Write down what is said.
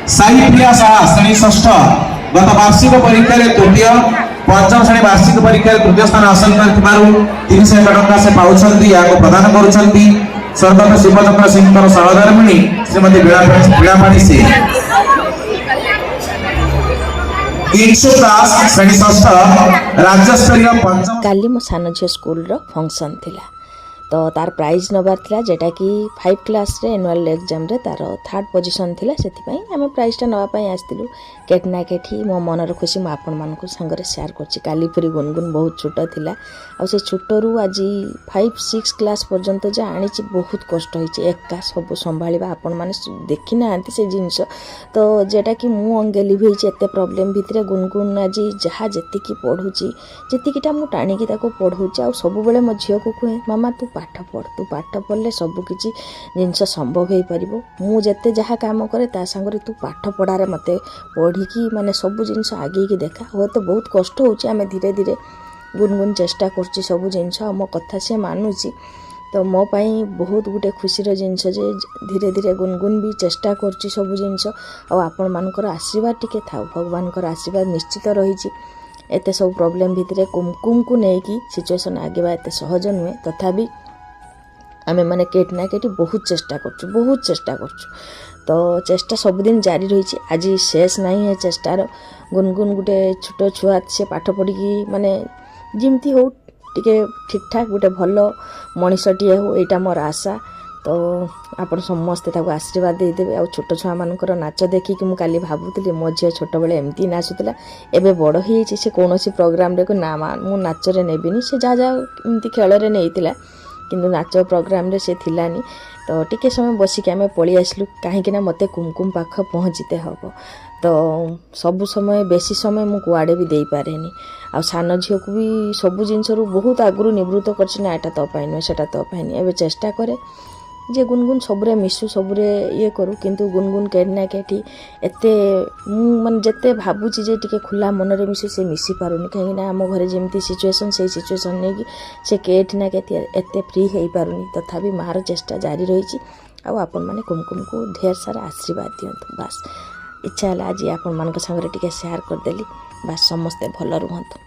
साई प्रिया साहा श्रेणी षष्ठ गत वार्षिक परीक्षा तृतीय पंचम श्रेणी वार्षिक परीक्षा तृतीय स्थान हासिल कर 300 टंका से पाउछंती या प्रदान करूछंती स्वर्गत शिवचंद्र सिंह सहोदरमणि श्रीमती बीणापाणी से श्रेणी षष्ठ राज्य स्तरीय पंचम काली मो सान झील स्कूल रो फंक्शन थिला तो तार प्राइज नबार थिला जेटा कि 5 क्लास रे एनुअल एग्जाम रे तार 3rd पोजीशन थिला सेति पई हमें प्राइज टा नवा पई आस्तिलु केट ना केठी मो मनर खुशी म आपन मान को संग रे शेयर करछि काली पुरी गुनगुन बहुत छोट थिला आ से छोट रु आज 5-6 क्लास पर्यंत जे आनी छि बहुत कष्ट होई छि एका सब संभाळिबा आपन माने देखि ना आंती से जिंस तो जेटा कि मु अंगे लिभै छि एते प्रॉब्लम भितरे गुनगुन आज जहा जति की पढु छि जति किटा मु टाणी की ताको पढु छि आ सब बेले म झियो को कहे मामा तू पाठ पढ़ले सब किसी जिनस संभव हो पार मु जेते जहाँ काम करे ता संगे तू पाठ पढ़ारे मत पढ़ी माने सब जिनस आगे की देखा हे तो बहुत कष्ट होची आमे धीरे धीरे गुनगुन चेष्टा करछि सब जिनस मो कथा से मानुची तो मो पाई बहुत गुटे खुशीर जिनस जे धीरे धीरे गुनगुन भी चेष्टा करछि सब जिनस आ आपण मानकर आशीर्वाद टिके थाउ भगवान कर आशीर्वाद निश्चित रही एते सब प्रॉब्लम भितरे कुमकुम को लेकिन सिचुएशन आगे एते सहज नुहे तथापि आमे माने केट ना केटी बहुत चेष्टा करछु तो चेष्टा सबुदिन जारी रही आज शेष नहीं है चेष्टार गुनगुन गुटे छोट छुआ से पाठ पढ़ी माने जिमती हो टिके ठीक ठाक गुटे भल मनीषटीए हो यहाँ मोर आशा तो आपण समस्ते ताको आशीर्वाद देदेवे आ छोट छुआ मानकर नाच देखिक मु काली भाबुतली मो झियो छोट बेले एमती नाचुतला एबे बड़ ही से कोनोसी प्रोग्राम रे को ना मु नाच रे नेबिनी से जा जा एमती खेल रे नेइतिला किंतु नाच प्रोग्राम रे से थिलानी तो टिके समय बसिक आमे पळी आसलु कहीं मते कुमकुम पाख पहुँचते हम तो सबु समय बेसी समय मु कुआडे भी दे पारेनी आ सान झियो को भी सब जिनस बहुत आगु निवृत्त करछि ना एटा तो पाइनो सेटा तो पाइनी एबे चेष्टा करे जे गुनगुन सबरे मिसु सबरे ये करू किंतु गुनगुन केना केठी एते मन जते भाबुची जे टिके खुला मन रे मिसु से मिसी पारुनी कहीं ना हम घरे जेमती सिचुएशन से सिचुएशन ने कि से केठ ना केती एते फ्री हेई पारुनी तथापि मार चेष्टा जारी रही आ आपण माने कुमकुम को ढेर सारा आशीर्वाद दियंतु बस इच्छा हला आज आपण मान संगे टिके शेयर कर देली बस समस्ते भल रुहंतु।